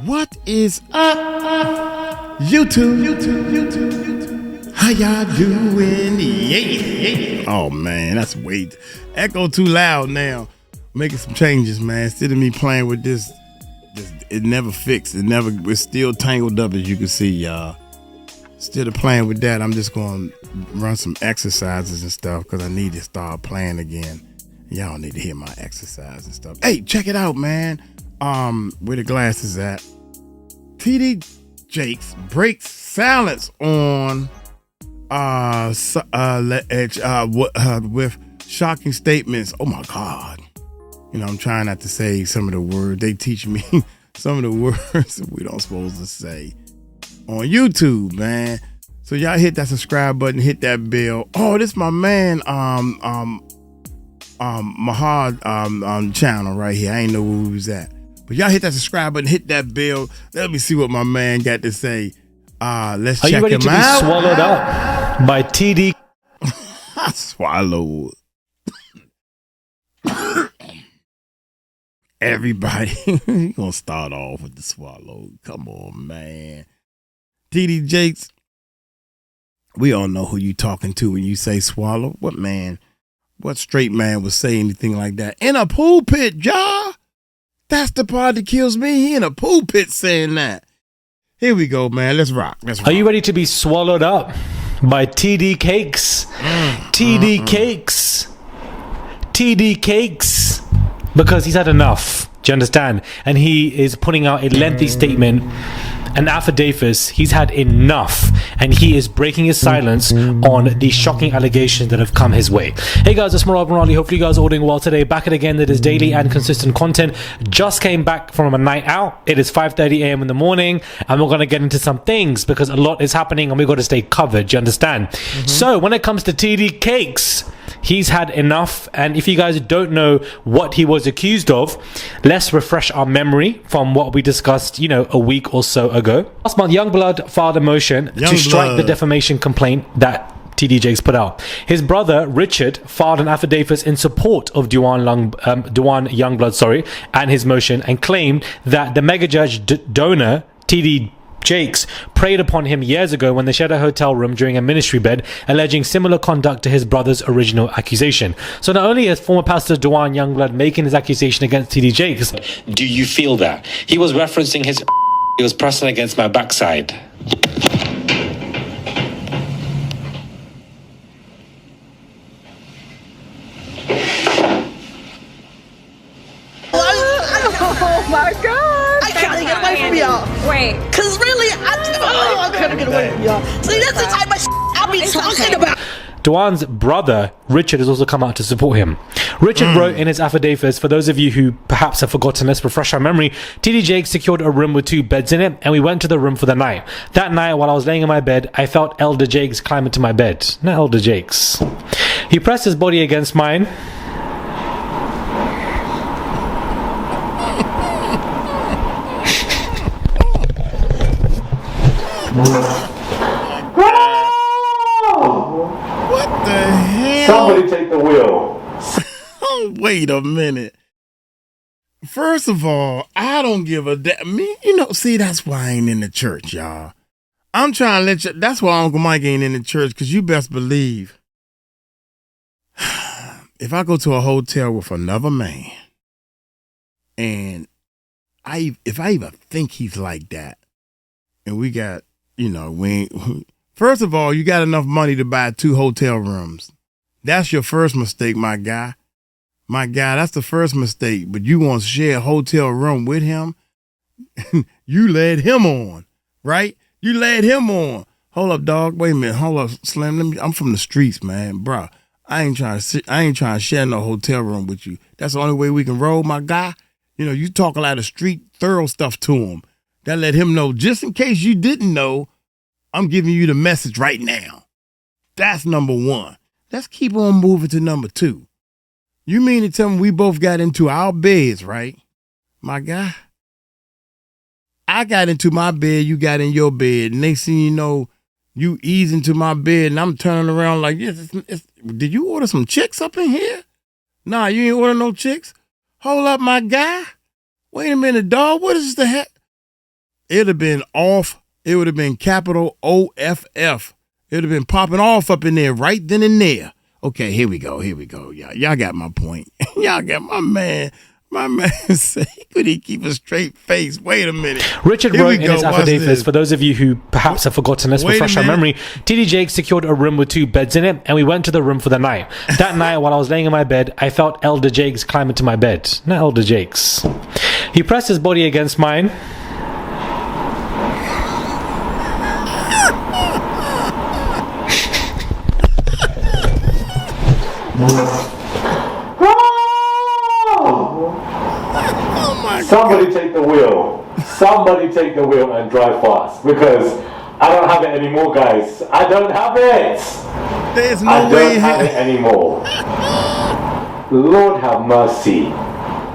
What is up, YouTube? How y'all doing? Yeah. Oh man, that's way echo too loud now. Making some changes, man. Instead of me playing with this, it never fixed. It's still tangled up, as you can see, y'all. Instead of playing with that, I'm just going to run some exercises and stuff because I need to start playing again. Y'all need to hear my exercise and stuff. Hey, check it out, man. Where the glasses at? TD Jakes breaks silence on with shocking statements. Oh my God. You know, I'm trying not to say some of the words. They teach me some of the words we don't supposed to say on YouTube, man. So y'all hit that subscribe button, hit that bell. Oh, this my man, 𝗗𝗢𝗡𝗞𝗦 channel right here. I ain't know where we was at. But y'all hit that subscribe button, hit that bell. Let me see what my man got to say. Let's check him out. Are you ready to be swallowed up by TD? I swallowed. Everybody, you gonna start off with the swallow. Come on, man. TD Jakes, we all know who you talking to when you say swallow. What straight man would say anything like that? In a pulpit, y'all? That's the part that kills me. He in a pulpit saying that. Here we go, man. Let's rock. Are you ready to be swallowed up by TD Cakes? TD Cakes. TD Cakes. Because he's had enough. Do you understand? And he is putting out a lengthy statement, an affidavit. He's had enough, and he is breaking his silence on the shocking allegations that have come his way. Hey guys, it's 𝗟𝗡𝗞𝗏. Hopefully you guys are all doing well today. Back at again. That is daily and consistent content. Just came back from a night out. It is 5:30 a.m. in the morning, and we're going to get into some things because a lot is happening and we've got to stay covered. Do you understand? So when it comes to TD Cakes, he's had enough. And if you guys don't know what he was accused of, let's refresh our memory from what we discussed, a week or so ago. Last month, Youngblood filed a motion to strike the defamation complaint that TD Jakes put out. His brother, Richard, filed an affidavit in support of Duan Youngblood, and his motion, and claimed that the mega judge donor, TD Jakes, preyed upon him years ago when they shared a hotel room during a ministry bed, alleging similar conduct to his brother's original accusation. So not only is former pastor Duan Youngblood making his accusation against TD Jakes, do you feel that? He was referencing he was pressing against my backside. Oh my God! I can't get away from y'all. Wait. Cause really, I couldn't get away from y'all. See, that's the type of I be talking about. Duan's brother, Richard, has also come out to support him. Richard wrote in his affidavit, for those of you who perhaps have forgotten, let's refresh our memory, TD Jakes secured a room with 2 beds in it, and we went to the room for the night. That night, while I was laying in my bed, I felt Elder Jakes climb into my bed. Not Elder Jakes. He pressed his body against mine. What the hell? Somebody take the wheel. Oh, wait a minute. First of all, I don't give a damn. See, that's why I ain't in the church, y'all. I'm trying to let you. That's why Uncle Mike ain't in the church, because you best believe if I go to a hotel with another man and if I even think he's like that, and we got, first of all, you got enough money to buy 2 hotel rooms. That's your first mistake, my guy. My guy, that's the first mistake. But you want to share a hotel room with him? You led him on, right? You led him on. Hold up, dog. Wait a minute. Hold up, Slim. I'm from the streets, man, bruh. I ain't trying to share no hotel room with you. That's the only way we can roll, my guy. You talk a lot of street thorough stuff to him. That let him know, just in case you didn't know, I'm giving you the message right now. That's number 1. Let's keep on moving to number 2. You mean to tell me we both got into our beds, right? My guy? I got into my bed, you got in your bed. Next thing you know, you ease into my bed and I'm turning around like, did you order some chicks up in here? Nah, you ain't order no chicks. Hold up, my guy. Wait a minute, dog. What is the heck? It would have been off. It would have been capital OFF. It would have been popping off up in there right then and there. Okay, here we go. Y'all got my point. Y'all got my man. My man said, could he keep a straight face? Wait a minute. Richard wrote in his affidavits, for those of you who perhaps have forgotten, let's refresh our memory. TD Jakes secured a room with 2 beds in it, and we went to the room for the night. That night, while I was laying in my bed, I felt Elder Jakes climb into my bed. Not Elder Jakes. He pressed his body against mine. Somebody take the wheel. Somebody take the wheel and drive fast, because I don't have it anymore, guys. I don't have it. There's no I way don't have it anymore. Lord have mercy.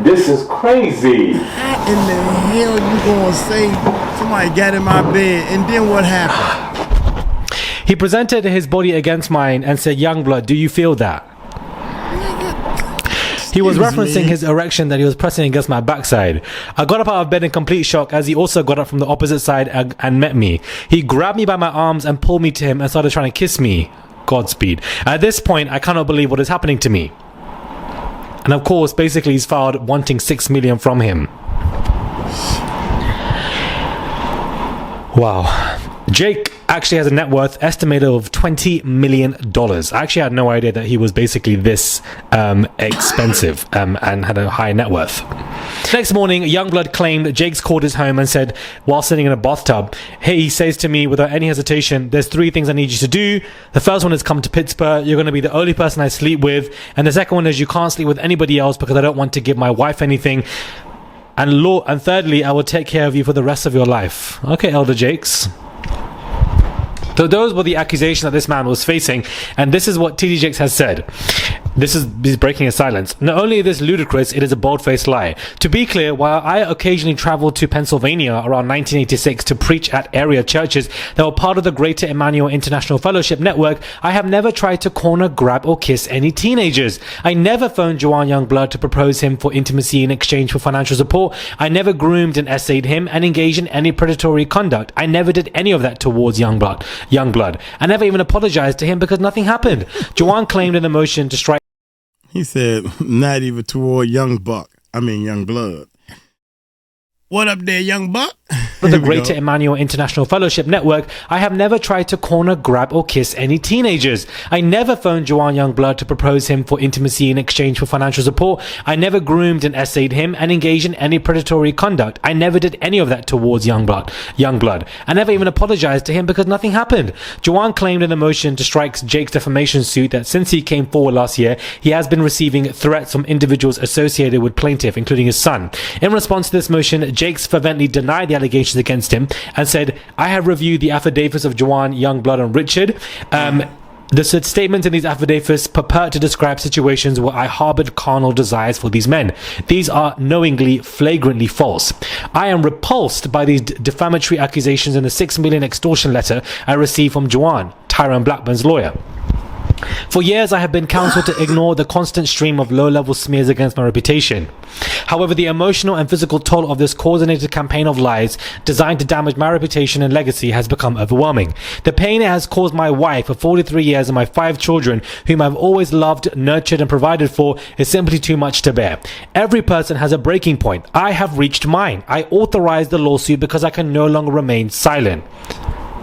This is crazy. How in the hell you gonna say somebody got in my bed and then what happened? He presented his body against mine and said, "Youngblood, do you feel that?" He was referencing his erection that he was pressing against my backside. I got up out of bed in complete shock as he also got up from the opposite side and met me. He grabbed me by my arms and pulled me to him and started trying to kiss me. Godspeed. At this point, I cannot believe what is happening to me. And of course, basically he's filed wanting $6 million from him. Wow. Jake actually has a net worth estimated of $20 million. I actually had no idea that he was basically this expensive and had a high net worth. Next morning, Youngblood claimed that Jakes called his home and said, while sitting in a bathtub, "Hey," he says to me without any hesitation, "there's 3 things I need you to do. The first one is come to Pittsburgh. You're going to be the only person I sleep with. And the second one is you can't sleep with anybody else because I don't want to give my wife anything. And thirdly, I will take care of you for the rest of your life." Okay, Elder Jakes. So those were the accusations that this man was facing, and this is what TD Jakes has said. He's breaking his silence. Not only is this ludicrous, it is a bold-faced lie. To be clear, while I occasionally traveled to Pennsylvania around 1986 to preach at area churches that were part of the Greater Emmanuel International Fellowship Network, I have never tried to corner, grab, or kiss any teenagers. I never phoned Juwan Youngblood to propose him for intimacy in exchange for financial support. I never groomed and essayed him and engaged in any predatory conduct. I never did any of that towards Youngblood. I never even apologized to him because nothing happened. Juwan claimed in the motion to strike. He said, not even toward Youngblood. What up there, young buck? For the Greater Emmanuel International Fellowship Network, I have never tried to corner, grab, or kiss any teenagers. I never phoned Juwan Youngblood to propose him for intimacy in exchange for financial support. I never groomed and essayed him and engaged in any predatory conduct. I never did any of that towards Youngblood. I never even apologized to him because nothing happened. Juwan claimed in the motion to strike Jake's defamation suit that since he came forward last year, he has been receiving threats from individuals associated with plaintiff, including his son. In response to this motion, Jakes fervently denied the allegations against him and said, I have reviewed the affidavits of Juwan, Youngblood, and Richard. The statements in these affidavits purport to describe situations where I harbored carnal desires for these men. These are knowingly, flagrantly false. I am repulsed by these defamatory accusations in the $6 million extortion letter I received from Juwan, Tyrone Blackburn's lawyer. For years, I have been counseled to ignore the constant stream of low-level smears against my reputation. However, the emotional and physical toll of this coordinated campaign of lies designed to damage my reputation and legacy has become overwhelming. The pain it has caused my wife of 43 years and my 5 children, whom I've always loved, nurtured, and provided for, is simply too much to bear. Every person has a breaking point. I have reached mine. I authorized the lawsuit because I can no longer remain silent.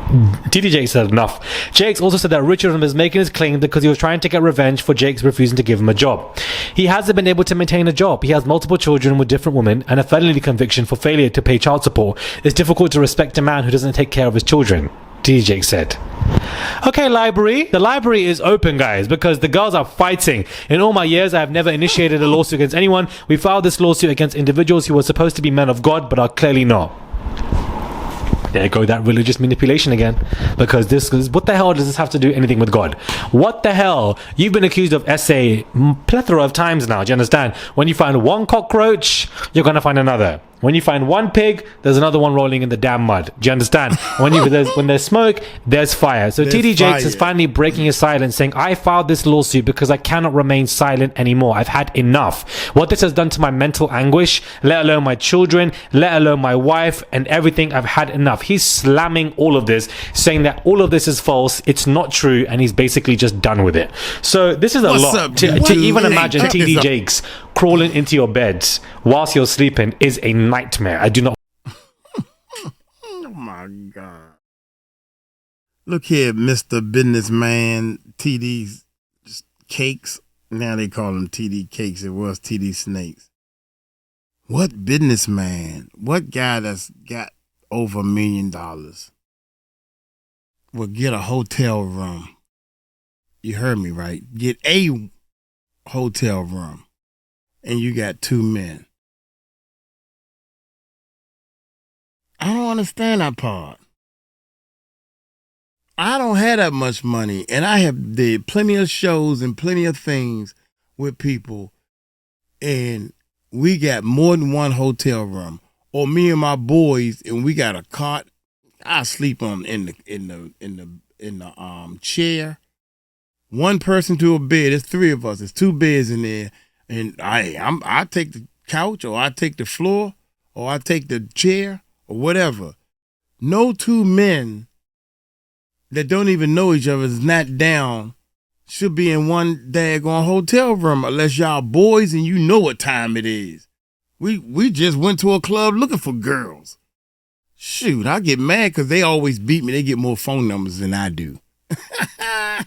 TD Jakes said enough. Jakes also said that Richard was making his claim because he was trying to get revenge for Jakes refusing to give him a job. He hasn't been able to maintain a job. He has multiple children with different women and a felony conviction for failure to pay child support. It's difficult to respect a man who doesn't take care of his children, TD Jakes said. Okay, library. The library is open, guys, because the girls are fighting. In all my years, I have never initiated a lawsuit against anyone. We filed this lawsuit against individuals who were supposed to be men of God but are clearly not. There you go, that religious manipulation again. Because this is, what the hell does this have to do anything with God? What the hell? You've been accused of SA plethora of times now, do you understand? When you find one cockroach, you're going to find another. When you find one pig, there's another one rolling in the damn mud. Do you understand? When there's smoke, there's fire. So TD Jakes is finally breaking his silence, saying, I filed this lawsuit because I cannot remain silent anymore. I've had enough. What this has done to my mental anguish, let alone my children, let alone my wife, and everything, I've had enough. He's slamming all of this, saying that all of this is false, it's not true, and he's basically just done with it. So this is a lot. To even imagine TD Jakes crawling into your beds whilst you're sleeping is a nightmare. I do not. Oh my God. Look here, Mr. Businessman, TD Cakes. Now they call him TD Cakes. It was TD Snakes. What businessman? What guy that's got over $1 million will get a hotel room? You heard me right. Get a hotel room. And you got 2 men. I don't understand that part. I don't have that much money, and I have did plenty of shows and plenty of things with people, and we got more than one hotel room. Or me and my boys, and we got a cot. I sleep on in the chair. One person to a bed. It's 3 of us. There's 2 beds in there. And I take the couch, or I take the floor, or I take the chair, or whatever. No 2 men that don't even know each other is not down should be in one daggone hotel room unless y'all boys and you know what time it is. We just went to a club looking for girls. Shoot, I get mad because they always beat me. They get more phone numbers than I do.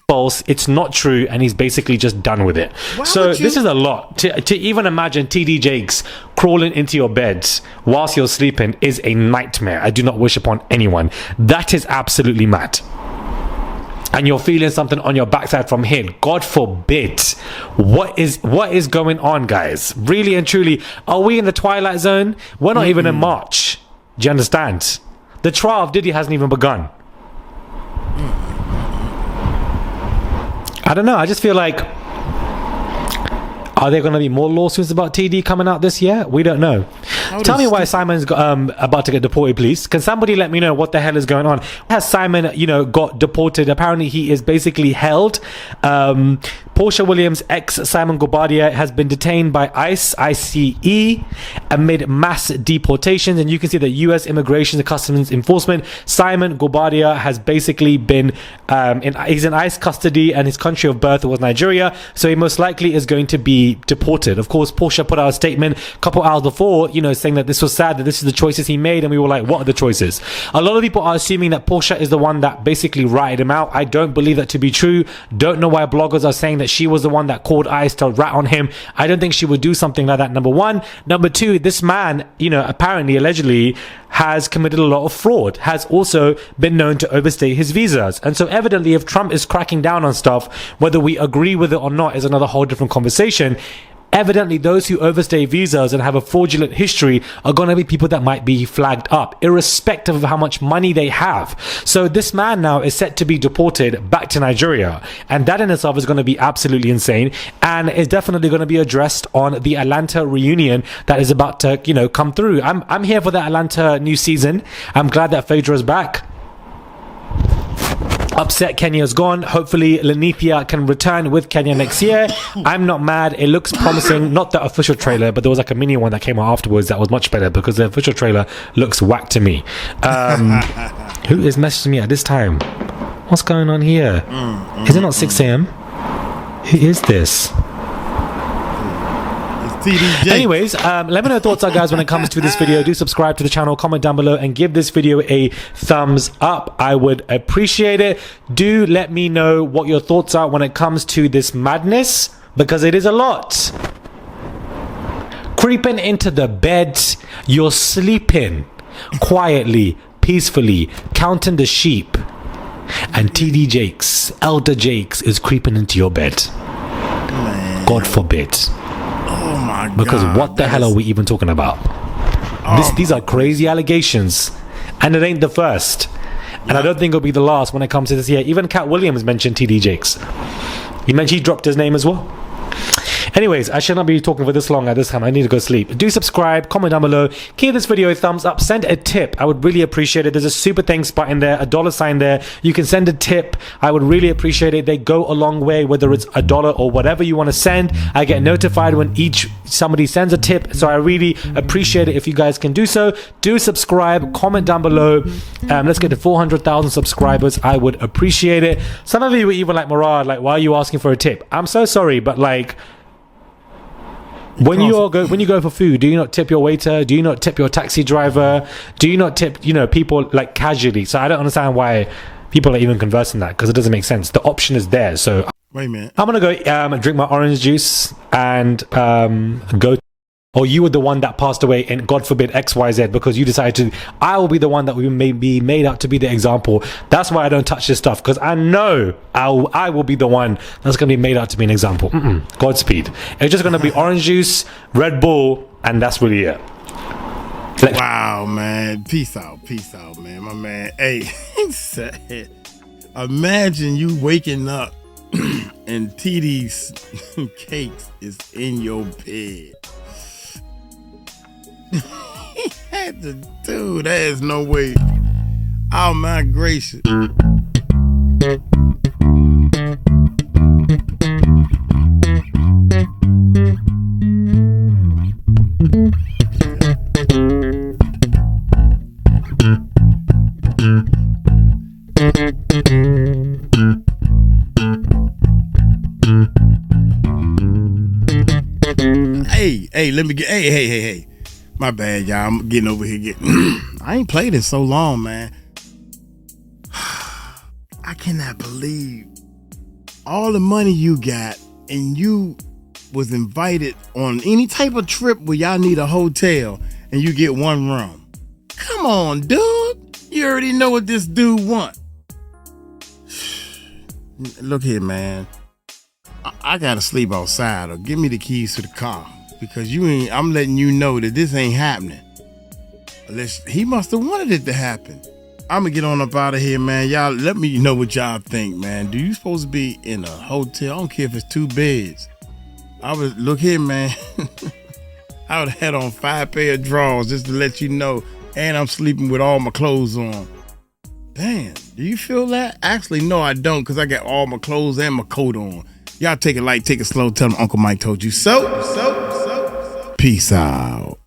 False, it's not true, and he's basically just done with it. So this is a lot. To even imagine TD Jakes crawling into your beds whilst you're sleeping is a nightmare. I do not wish upon anyone. That is absolutely mad. And you're feeling something on your backside from here. God forbid. What is going on, guys? Really and truly, are we in the twilight zone? We're not even in March. Do you understand? The trial of Diddy hasn't even begun. I don't know. I just feel like, are there going to be more lawsuits about TD coming out this year? We don't know. Tell me why Simon's about to get deported, please. Can somebody let me know what the hell is going on? Has Simon, got deported? Apparently, he is basically held. Portia Williams' ex Simon Guobadia has been detained by ICE amid mass deportations, and you can see that U.S. Immigration and Customs Enforcement, Simon Guobadia, has basically been he's in ICE custody, and his country of birth was Nigeria, so he most likely is going to be deported. Of course, Portia put out a statement a couple hours before, saying that this was sad, that this is the choices he made, and we were like, what are the choices? A lot of people are assuming that Portia is the one that basically ratted him out. I don't believe that to be true. Don't know why bloggers are saying that she was the one that called ICE to rat on him. I don't think she would do something like that, number one. Number two, this man, apparently, allegedly, has committed a lot of fraud, has also been known to overstay his visas. And so evidently, if Trump is cracking down on stuff, whether we agree with it or not is another whole different conversation. Evidently, those who overstay visas and have a fraudulent history are going to be people that might be flagged up, irrespective of how much money they have. So this man now is set to be deported back to Nigeria. And that in itself is going to be absolutely insane, and is definitely going to be addressed on the Atlanta reunion that is about to, come through. I'm here for the Atlanta new season. I'm glad that Phaedra is back. Upset Kenya's gone. Hopefully Lenithia can return with Kenya next year. I'm not mad. It looks promising. Not the official trailer, but there was like a mini one that came out afterwards that was much better, because the official trailer looks whack to me. Who is messaging me at this time? What's going on here? Is it not 6 a.m? Who is this? Anyways, let me know your thoughts are, guys, when it comes to this video. Do subscribe to the channel, comment down below, and give this video a thumbs up. I would appreciate it. Do let me know what your thoughts are when it comes to this madness, because it is a lot. Creeping into the bed, you're sleeping quietly, peacefully, counting the sheep, and TD Jakes, Elder Jakes, is creeping into your bed. God forbid. Oh my God. Because what the hell are we even talking about? These are crazy allegations, and it ain't the first, and I don't think it'll be the last when it comes to this year. Even Cat Williams mentioned TD Jakes. He dropped his name as well. Anyways, I should not be talking for this long at this time. I need to go sleep. Do subscribe, comment down below, give this video a thumbs up, send a tip. I would really appreciate it. There's a super thanks button there, a $sign there. You can send a tip. I would really appreciate it. They go a long way, whether it's $1 or whatever you want to send. I get notified when somebody sends a tip, so I really appreciate it if you guys can do so. Do subscribe, comment down below. Let's get to 400,000 subscribers. I would appreciate it. Some of you were even like, Murad, like, why are you asking for a tip? I'm so sorry, but like, when you go for food, do you not tip your waiter? Do you not tip your taxi driver? Do you not tip, people like casually? So I don't understand why people are even conversing that, because it doesn't make sense. The option is there. So wait a minute. I'm gonna go drink my orange juice and go. Or you were the one that passed away in, God forbid, XYZ, because you decided to. I will be the one that we may be made out to be the example. That's why I don't touch this stuff, because I know I will be the one that's going to be made out to be an example. Godspeed. It's just going to be orange juice, Red Bull, and that's really it. Wow, man. Peace out, man. My man. Hey, imagine you waking up and TD's cakes is in your bed. He had to do. There's no way. Oh my gracious. Hey, let me get. Hey. My bad, y'all. I'm getting over here. I ain't played it so long, man. I cannot believe all the money you got, and you was invited on any type of trip where y'all need a hotel, and you get one room. Come on, dude. You already know what this dude want. Look here, man. I gotta sleep outside, or give me the keys to the car. Because I'm letting you know that this ain't happening. Unless he must have wanted it to happen. I'm gonna get on up out of here, man. Y'all let me know what y'all think, man. Do you supposed to be in a hotel? I don't care if it's 2 beds. Look here, man. I would have had on 5 pair of drawers just to let you know. And I'm sleeping with all my clothes on. Damn, do you feel that? Actually, no, I don't, because I got all my clothes and my coat on. Y'all take it light, take it slow. Tell them Uncle Mike told you so. Peace out.